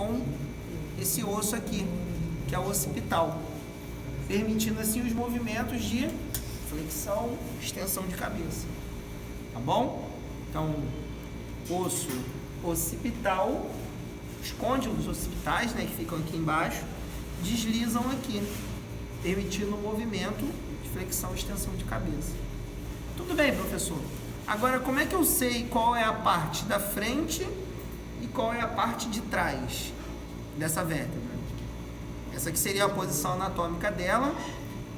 com esse osso aqui, que é o occipital, permitindo assim os movimentos de flexão, extensão de cabeça, tá bom? Então, osso occipital, os côndilos occipitais, né, que ficam aqui embaixo, deslizam aqui, permitindo o movimento de flexão e extensão de cabeça. Tudo bem, professor? Agora, como é que eu sei qual é a parte da frente e qual é a parte de trás dessa vértebra? Essa aqui seria a posição anatômica dela.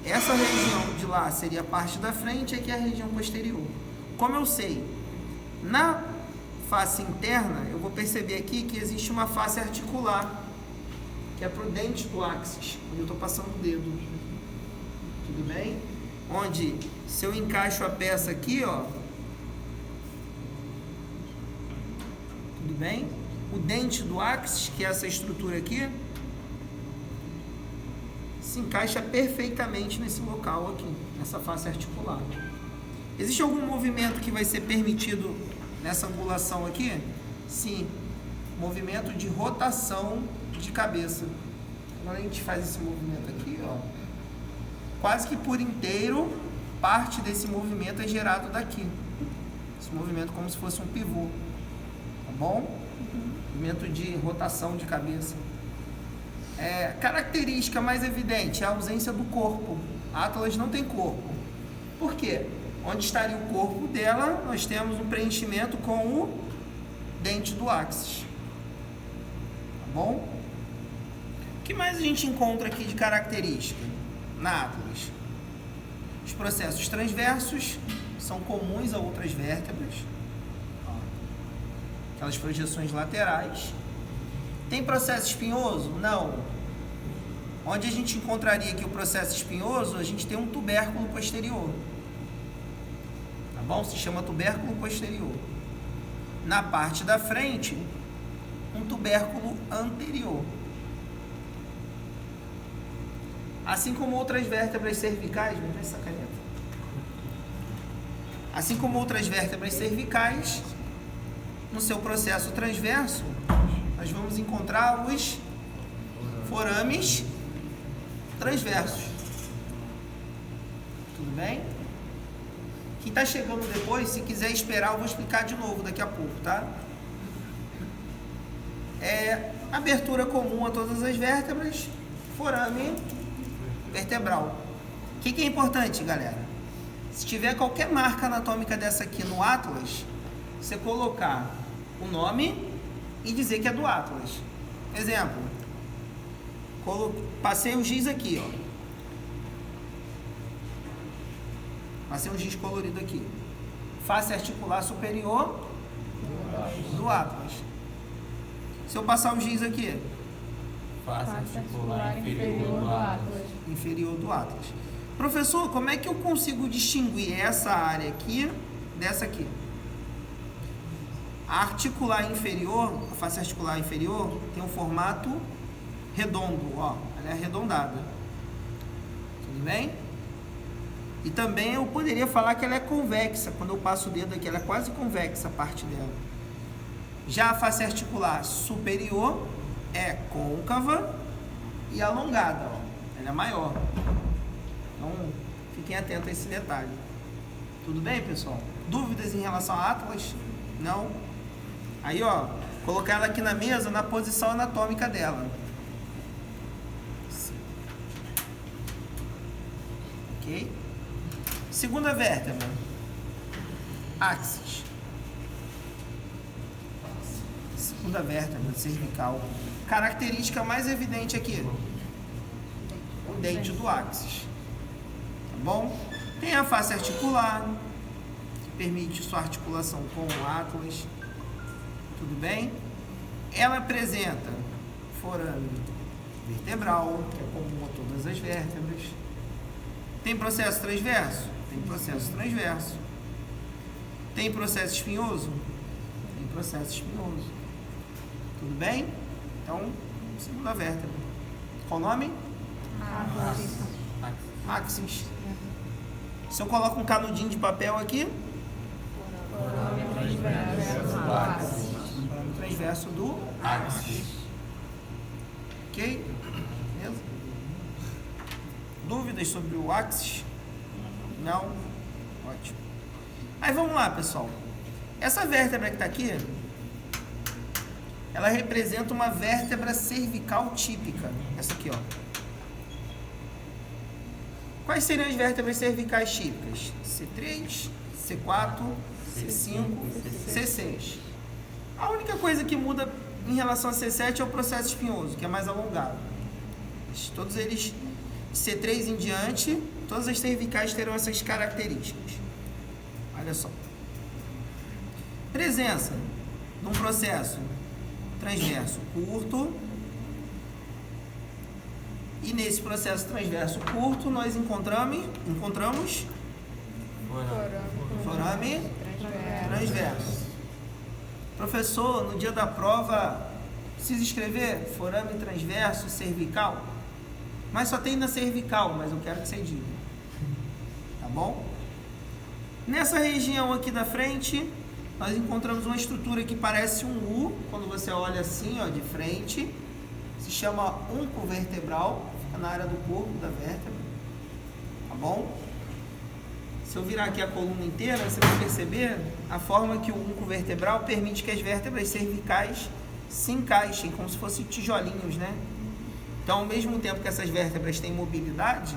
Essa região de lá seria a parte da frente e aqui a região posterior. Como eu sei? Na face interna, eu vou perceber aqui que existe uma face articular, que é para o dente do áxis, onde eu estou passando o dedo. Tudo bem? Onde, se eu encaixo a peça aqui, ó, tudo bem? O dente do áxis, que é essa estrutura aqui, se encaixa perfeitamente nesse local aqui, nessa face articular. Existe algum movimento que vai ser permitido nessa angulação aqui? Sim, movimento de rotação de cabeça. Quando a gente faz esse movimento aqui, ó, quase que por inteiro, parte desse movimento é gerado daqui. Esse movimento como se fosse um pivô, tá bom? Movimento de rotação de cabeça. Característica mais evidente é a ausência do corpo. A Atlas não tem corpo. Por quê? Onde estaria o corpo dela, nós temos um preenchimento com o dente do áxis. Tá bom? O que mais a gente encontra aqui de característica na Atlas? Os processos transversos são comuns a outras vértebras. Aquelas projeções laterais. Tem processo espinhoso? Não. Onde a gente encontraria aqui o processo espinhoso, a gente tem um tubérculo posterior. Tá bom? Se chama tubérculo posterior. Na parte da frente, um tubérculo anterior. Assim como outras vértebras cervicais, vamos ver essa caneta. Assim como outras vértebras cervicais, no seu processo transverso, nós vamos encontrar os forames transversos. Tudo bem? Quem está chegando depois, se quiser esperar, eu vou explicar de novo daqui a pouco, tá? Abertura comum a todas as vértebras, forame vertebral. O que é importante, galera? Se tiver qualquer marca anatômica dessa aqui no Atlas, você colocar o nome e dizer que é do Atlas. Exemplo, passei um giz aqui, ó. Passei um giz colorido aqui. Face articular superior do Atlas. Se eu passar o giz aqui, face articular inferior do Atlas. Inferior do Atlas. Professor, como é que eu consigo distinguir essa área aqui dessa aqui? A articular inferior, a face articular inferior, tem um formato redondo, ó, ela é arredondada. Tudo bem? E também eu poderia falar que ela é convexa, quando eu passo o dedo aqui, ela é quase convexa a parte dela. Já a face articular superior é côncava e alongada, ó, ela é maior. Então, fiquem atentos a esse detalhe. Tudo bem, pessoal? Dúvidas em relação a Atlas? Não? Aí, ó, colocar ela aqui na mesa na posição anatômica dela. Ok? Segunda vértebra. Áxis. Segunda vértebra cervical. Característica mais evidente aqui. O dente do áxis. Tá bom? Tem a face articular, que permite sua articulação com o Atlas. Tudo bem? Ela apresenta forame vertebral, que é comum a todas as vértebras. Tem processo transverso? Tem processo transverso. Tem processo espinhoso? Tem processo espinhoso. Tudo bem? Então, segunda vértebra. Qual o nome? Axis. Se eu coloco um canudinho de papel aqui, Forame transverso do áxis. transverso do áxis. Ok? Beleza? Dúvidas sobre o axis? Não? Ótimo. Aí vamos lá, pessoal. Essa vértebra que está aqui, ela representa uma vértebra cervical típica. Essa aqui, ó. Quais seriam as vértebras cervicais típicas? C3, C4, C5, C6. A única coisa que muda em relação a C7 é o processo espinhoso, que é mais alongado. Todos eles, C3 em diante, todas as cervicais terão essas características. Olha só. Presença de um processo transverso curto. E nesse processo transverso curto, nós encontramos forame transverso. Professor, no dia da prova, precisa escrever forame transverso cervical? Mas só tem na cervical, mas eu quero que você diga. Tá bom? Nessa região aqui da frente, nós encontramos uma estrutura que parece um U, quando você olha assim, ó, de frente. Se chama unco vertebral, fica na área do corpo da vértebra. Tá bom? Se eu virar aqui a coluna inteira, você vai perceber a forma que o unco vertebral permite que as vértebras cervicais se encaixem, como se fossem tijolinhos, né? Então, ao mesmo tempo que essas vértebras têm mobilidade,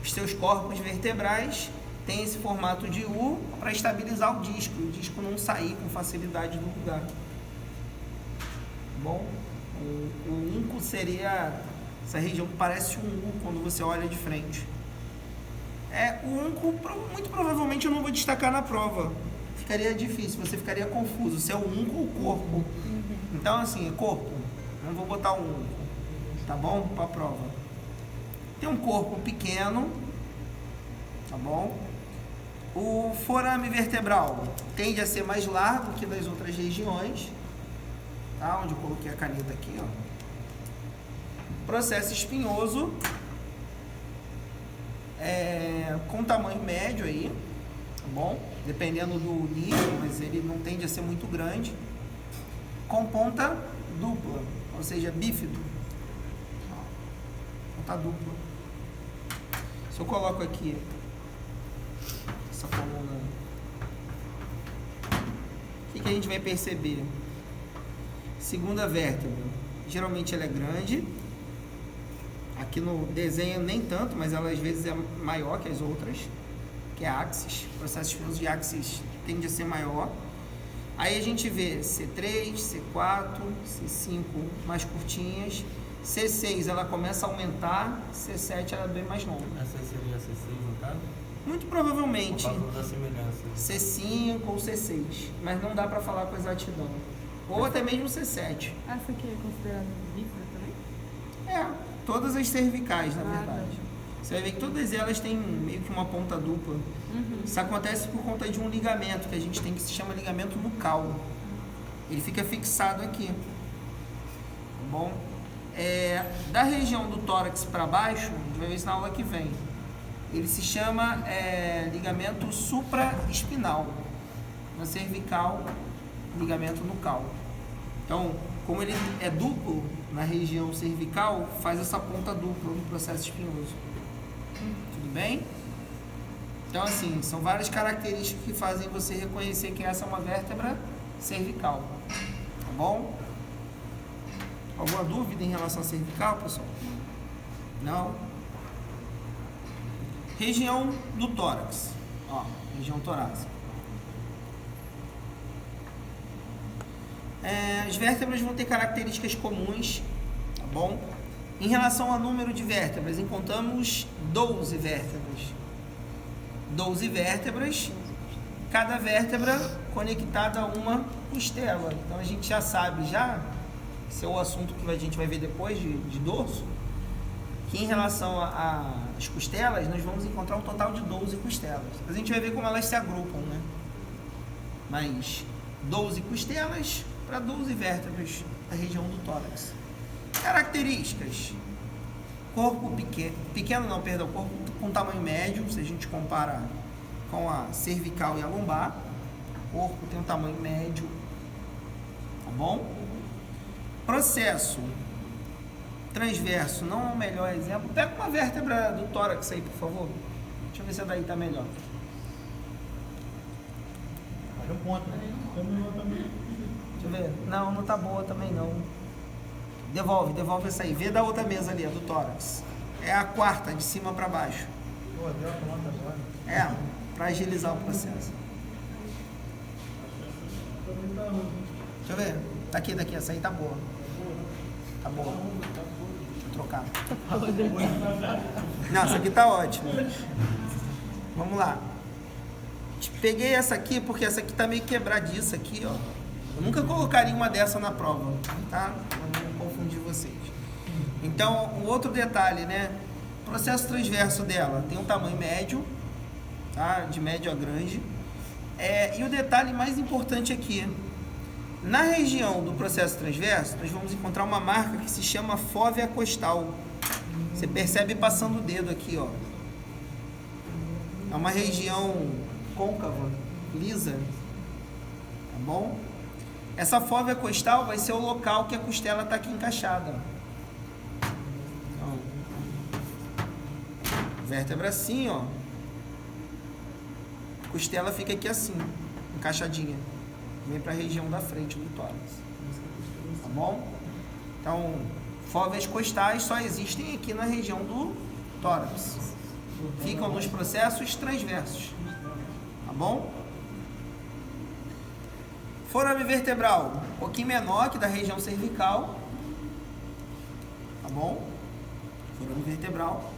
os seus corpos vertebrais têm esse formato de U para estabilizar o disco não sair com facilidade do lugar. Bom, o unco seria essa região que parece um U quando você olha de frente. O unco, muito provavelmente eu não vou destacar na prova. Ficaria difícil, você ficaria confuso se é o unco ou o corpo. Então, assim, é corpo. Não vou botar o unco, tá bom? Para a prova. Tem um corpo pequeno, tá bom? O forame vertebral tende a ser mais largo que das outras regiões, tá? Onde eu coloquei a caneta aqui, ó. Processo espinhoso, com tamanho médio aí, tá bom? Dependendo do nível, mas ele não tende a ser muito grande. Com ponta dupla, ou seja, bífido. Ponta dupla. Se eu coloco aqui essa coluna, o que a gente vai perceber? Segunda vértebra, geralmente ela é grande. Aqui no desenho nem tanto, mas ela às vezes é maior que as outras, que é a axis. O processo espinhoso de axis tende a ser maior. Aí a gente vê C3, C4, C5 mais curtinhas, C6 ela começa a aumentar, C7 ela é bem mais longa. Essa seria a C6 no caso? Muito provavelmente Por causa da semelhança. C5 ou C6, mas não dá para falar com exatidão. Ou até mesmo C7. Essa aqui é considerada bífida também? Todas as cervicais, na verdade. Você vai ver que todas elas têm meio que uma ponta dupla. Isso acontece por conta de um ligamento que a gente tem, que se chama ligamento nucal. Ele fica fixado aqui. Tá bom? Da região do tórax para baixo, a gente vai ver isso na aula que vem. Ele se chama ligamento supraespinal. Na cervical, ligamento nucal. Então, como ele é duplo na região cervical, faz essa ponta dupla no processo espinhoso. Tudo bem? Então, assim, são várias características que fazem você reconhecer que essa é uma vértebra cervical. Tá bom? Alguma dúvida em relação à cervical, pessoal? Não? Região do tórax. Ó, região torácica. As vértebras vão ter características comuns, tá bom? Em relação ao número de vértebras, encontramos 12 vértebras. 12 vértebras, cada vértebra conectada a uma costela. Então a gente já sabe, esse é o assunto que a gente vai ver depois de dorso, que em relação às costelas, nós vamos encontrar um total de 12 costelas. A gente vai ver como elas se agrupam, né? Mas 12 costelas para 12 vértebras da região do tórax. Características: corpo corpo com tamanho médio, se a gente compara com a cervical e a lombar. O corpo tem um tamanho médio, tá bom? Processo transverso não é o melhor exemplo. Pega uma vértebra do tórax aí, por favor. Deixa eu ver se daí tá melhor. Olha o ponto, né? Deixa eu ver. Não, não tá boa também não. Devolve essa aí. Vê da outra mesa ali, a do tórax. É a quarta, de cima para baixo. Pô, deu a ponta agora. É, para agilizar o processo. Deixa eu ver. Daqui, essa aí tá boa. Tá boa. Deixa eu trocar. Não, essa aqui tá ótima. Vamos lá. Peguei essa aqui porque essa aqui tá meio quebradiça aqui, ó. Eu nunca colocaria uma dessa na prova, tá? Pra não confundir vocês. Então, um outro detalhe, né? O processo transverso dela tem um tamanho médio, tá? De médio a grande. E o detalhe mais importante aqui, na região do processo transverso, nós vamos encontrar uma marca que se chama fóvea costal. Você percebe passando o dedo aqui, ó. É uma região côncava, lisa, tá bom? Essa fóvea costal vai ser o local que a costela está aqui encaixada. Então, vértebra assim, ó. A costela fica aqui assim, encaixadinha. Vem para a região da frente do tórax. Tá bom? Então, fóveas costais só existem aqui na região do tórax. Ficam nos processos transversos. Tá bom? Forame vertebral, um pouquinho menor que da região cervical. Tá bom? Forame vertebral.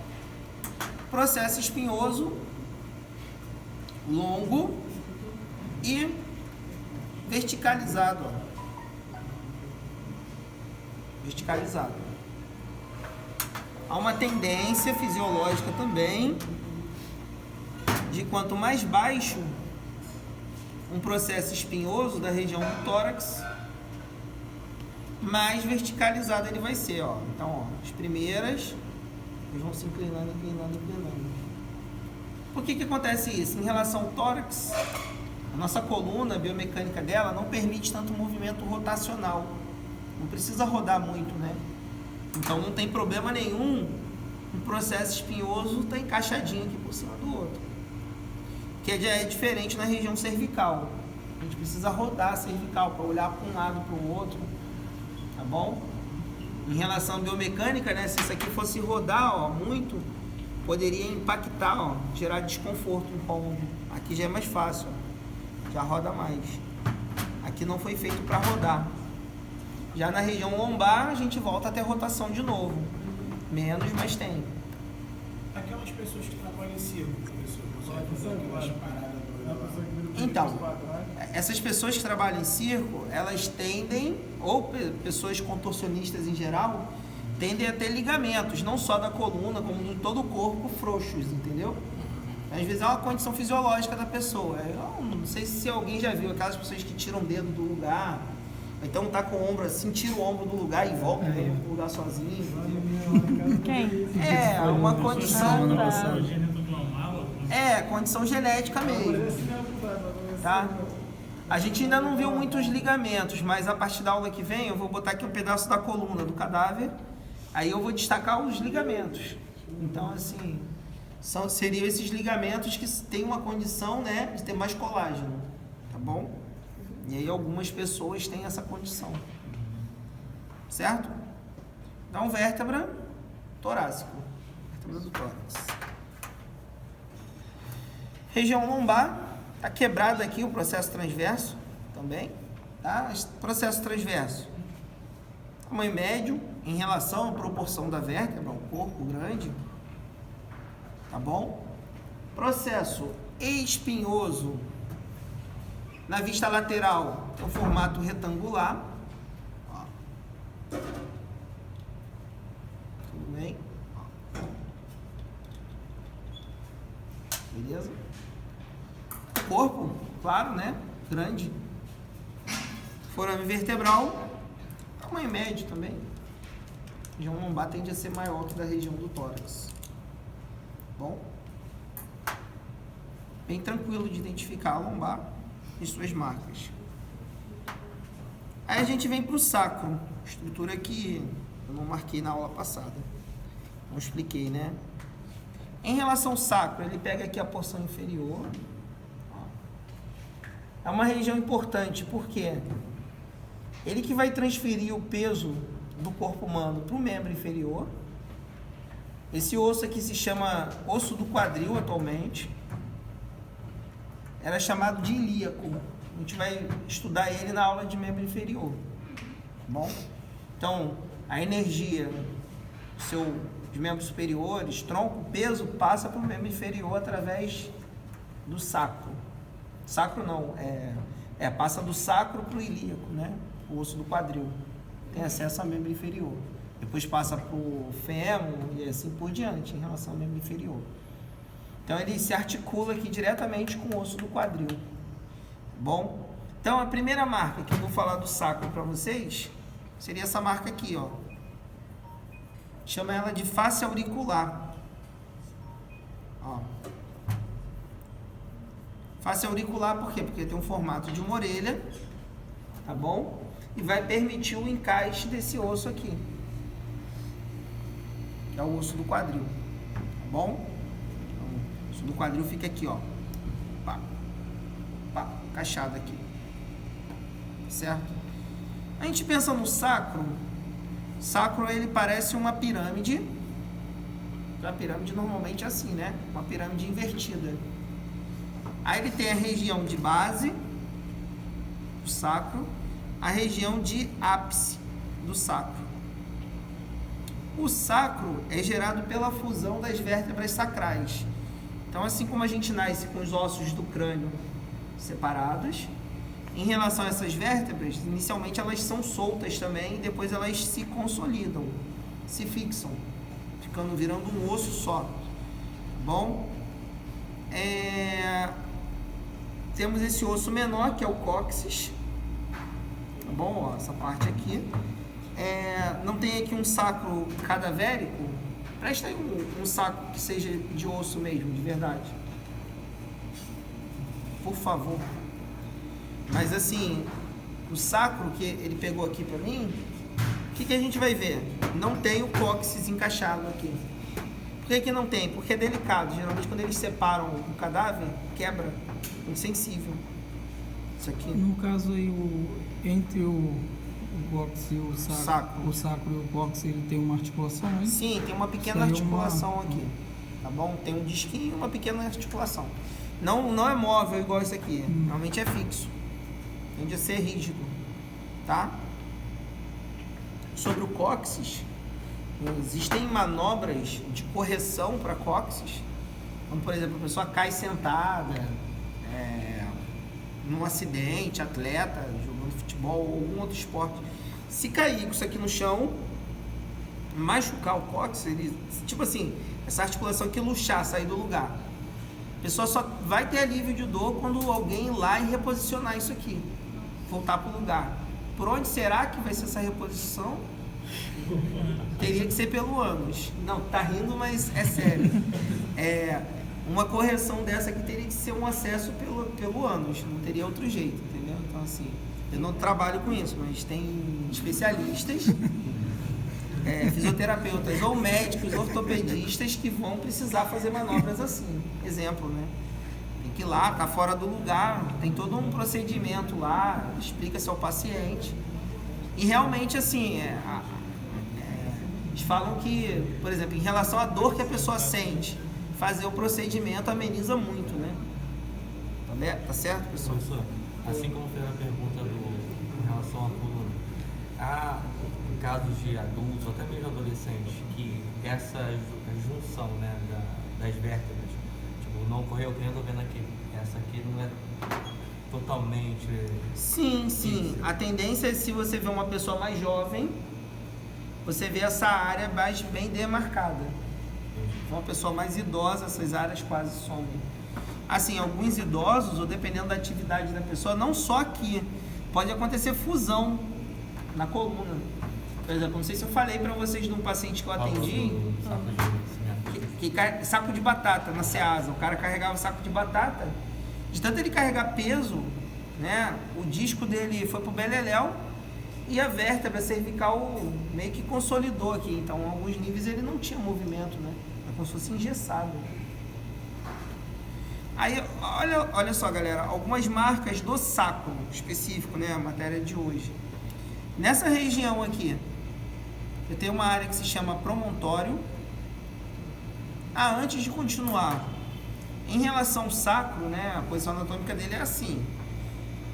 Processo espinhoso, longo e verticalizado. Ó. Verticalizado. Há uma tendência fisiológica também de quanto mais baixo um processo espinhoso da região do tórax, mais verticalizado ele vai ser, ó. Então, ó, as primeiras eles vão se inclinando. Por que acontece isso? Em relação ao tórax, a nossa coluna, a biomecânica dela, não permite tanto movimento rotacional. Não precisa rodar muito, né? Então não tem problema nenhum um processo espinhoso estar encaixadinho aqui por cima do outro. Que já é diferente na região cervical. A gente precisa rodar a cervical para olhar para um lado para o outro, tá bom? Em relação à biomecânica, né, se isso aqui fosse rodar, ó, muito, poderia impactar, ó, gerar desconforto no cômodo. Aqui já é mais fácil, ó, já roda mais. Aqui não foi feito para rodar. Já na região lombar, a gente volta a ter rotação de novo. Menos, mas tem. Aquelas pessoas que trabalham em circo, então, essas pessoas que trabalham em circo, elas tendem, ou pessoas contorcionistas em geral, tendem a ter ligamentos, não só da coluna, como de todo o corpo, frouxos, entendeu? Às vezes é uma condição fisiológica da pessoa. Eu não sei se alguém já viu aquelas pessoas que tiram o dedo do lugar, então tá com o ombro assim, tira o ombro do lugar e volta pro lugar sozinho, entendeu? Quem? É, uma condição... Ah, condição genética mesmo, tá? A gente ainda não viu muitos ligamentos, mas a partir da aula que vem eu vou botar aqui um pedaço da coluna do cadáver, aí eu vou destacar os ligamentos. Então, assim, seriam esses ligamentos que têm uma condição, né, de ter mais colágeno, tá bom? E aí algumas pessoas têm essa condição, certo? Então, vértebra torácico, vértebra do tórax. Região lombar, está quebrado aqui o processo transverso também, tá? Processo transverso, tamanho médio em relação à proporção da vértebra, um corpo grande, tá bom? Processo espinhoso, na vista lateral, é o formato retangular, ó. Tudo bem? Beleza? Corpo, claro, né? Grande. Forame vertebral, tamanho médio também. A região lombar tende a ser maior que da região do tórax. Bom? Bem tranquilo de identificar a lombar e suas marcas. Aí a gente vem para o sacro, estrutura que Eu não marquei na aula passada. Não expliquei, né? Em relação ao sacro, ele pega aqui a porção inferior. É uma região importante, porque ele que vai transferir o peso do corpo humano para o membro inferior. Esse osso aqui se chama osso do quadril atualmente. Era chamado de ilíaco. A gente vai estudar ele na aula de membro inferior. Tá bom? Então, a energia dos membros superiores, tronco, peso, passa para o membro inferior através do sacro. Sacro não, passa do sacro para o ilíaco, né? O osso do quadril. Tem acesso ao membro inferior. Depois passa para o fêmur e assim por diante, em relação ao membro inferior. Então, ele se articula aqui diretamente com o osso do quadril. Bom? Então, a primeira marca que eu vou falar do sacro para vocês seria essa marca aqui, ó. Chama ela de face auricular. Ó. Face auricular por quê? Porque tem um formato de uma orelha, tá bom? E vai permitir o encaixe desse osso aqui, que é o osso do quadril, tá bom? Então, o osso do quadril fica aqui, ó. Pá, pá, encaixado aqui. Certo? A gente pensa no sacro. Sacro, ele parece uma pirâmide. A pirâmide normalmente é assim, né? Uma pirâmide invertida. Aí ele tem a região de base do sacro, a região de ápice do sacro. O sacro é gerado pela fusão das vértebras sacrais. Então, assim como a gente nasce com os ossos do crânio separados, em relação a essas vértebras, inicialmente elas são soltas também, e depois elas se consolidam, se fixam, virando um osso só. Tá bom? Temos esse osso menor, que é o cóccix. Tá bom? Ó, essa parte aqui. Não tem aqui um sacro cadavérico. Presta aí um sacro que seja de osso mesmo, de verdade. Por favor. Mas assim, o sacro que ele pegou aqui pra mim, o que a gente vai ver? Não tem o cóccix encaixado aqui. Por que não tem? Porque é delicado. Geralmente quando eles separam o cadáver, quebra. É insensível. Isso aqui. No caso aí, entre o cóccix e o sacro, o sacro e o cóccix, ele tem uma articulação, hein? Sim, tem uma pequena articulação aqui. Tá bom? Tem um disquinho e uma pequena articulação. Não é móvel igual isso aqui. Normalmente é fixo. Tende a ser rígido. Tá? Sobre o cóccix, existem manobras de correção para cóccix. Como, por exemplo, a pessoa cai sentada, num acidente, atleta, jogando futebol ou algum outro esporte. Se cair com isso aqui no chão, machucar o cóccix, tipo assim, essa articulação aqui luxar, sair do lugar. A pessoa só vai ter alívio de dor quando alguém ir lá e reposicionar isso aqui, voltar para o lugar. Por onde será que vai ser essa reposição? Teria que ser pelo ânus. Não, tá rindo, mas é sério. Uma correção dessa aqui teria que ser um acesso pelo ânus, não teria outro jeito, entendeu? Então, assim, eu não trabalho com isso, mas tem especialistas, fisioterapeutas ou médicos, ortopedistas que vão precisar fazer manobras assim. Exemplo, né? Tem que ir lá, tá fora do lugar, tem todo um procedimento lá, explica-se ao paciente. E realmente, assim, eles falam que, por exemplo, em relação à dor que a pessoa sente, fazer o procedimento ameniza muito, né? Tá certo, pessoal? Professor, assim como fez a pergunta em relação à coluna, há casos de adultos, ou até mesmo adolescentes, que essa junção, né, das vértebras, tipo, não ocorreu, que nem eu tô vendo aqui, essa aqui não é totalmente... Sim. A tendência é, se você vê uma pessoa mais jovem, você vê essa área mais bem demarcada. Uma pessoa mais idosa, essas áreas quase somem. Assim, alguns idosos, ou dependendo da atividade da pessoa, não só aqui, pode acontecer fusão na coluna. Por exemplo, não sei se eu falei para vocês de um paciente que eu atendi, saco de batata na Ceasa. O cara carregava saco de batata, de tanto ele carregar peso, né, o disco dele foi pro beleléu E a vértebra cervical meio que consolidou aqui. Então, em alguns níveis ele não tinha movimento, né? É como se fosse engessado. Aí, olha só, galera, algumas marcas do sacro específico, né? A matéria de hoje. Nessa região aqui, eu tenho uma área que se chama promontório. Antes de continuar, em relação ao sacro, né? A posição anatômica dele é assim.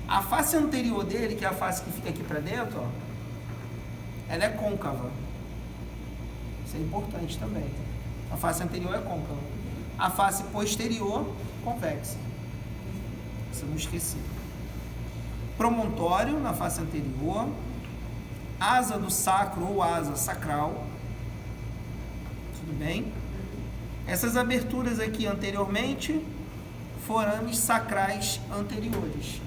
A face anterior dele, que é a face que fica aqui para dentro, ó, ela é côncava. Isso é importante também. A face anterior é côncava. A face posterior, convexa. Isso eu não esqueci. Promontório na face anterior. Asa do sacro ou asa sacral. Tudo bem? Essas aberturas aqui anteriormente, forames sacrais anteriores.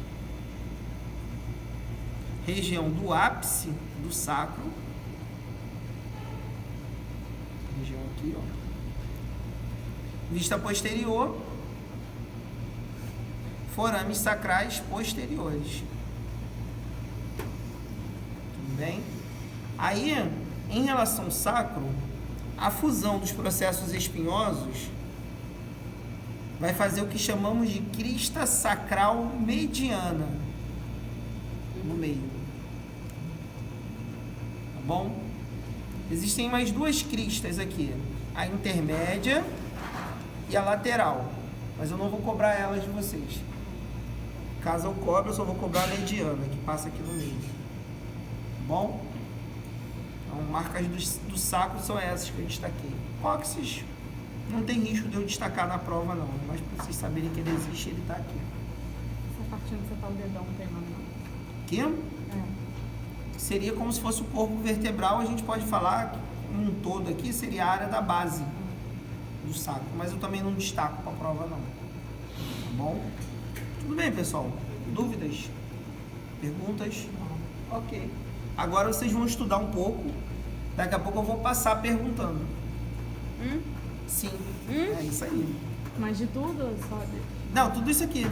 Região do ápice do sacro. Região aqui, ó. Vista posterior. Forames sacrais posteriores. Tudo bem? Aí, em relação ao sacro, a fusão dos processos espinhosos vai fazer o que chamamos de crista sacral mediana no meio. Tá bom? Existem mais duas cristas aqui, a intermédia e a lateral, mas eu não vou cobrar elas de vocês. Caso eu cobre, eu só vou cobrar a mediana, que passa aqui no meio. Tá bom? Então, marcas do sacro são essas que eu destaquei. Cóccix, não tem risco de eu destacar na prova não, mas para vocês saberem que ele existe, ele está aqui. Essa partinha que você tá o dedão não tem nome não? Aqui? Seria como se fosse o corpo vertebral, a gente pode falar que um todo aqui seria a área da base do sacro, mas eu também não destaco para a prova não. Tá bom? Tudo bem, pessoal? Dúvidas? Perguntas? Ok. Agora vocês vão estudar um pouco. Daqui a pouco eu vou passar perguntando. Sim. É isso aí. Mas de tudo, só de... Não, tudo isso aqui.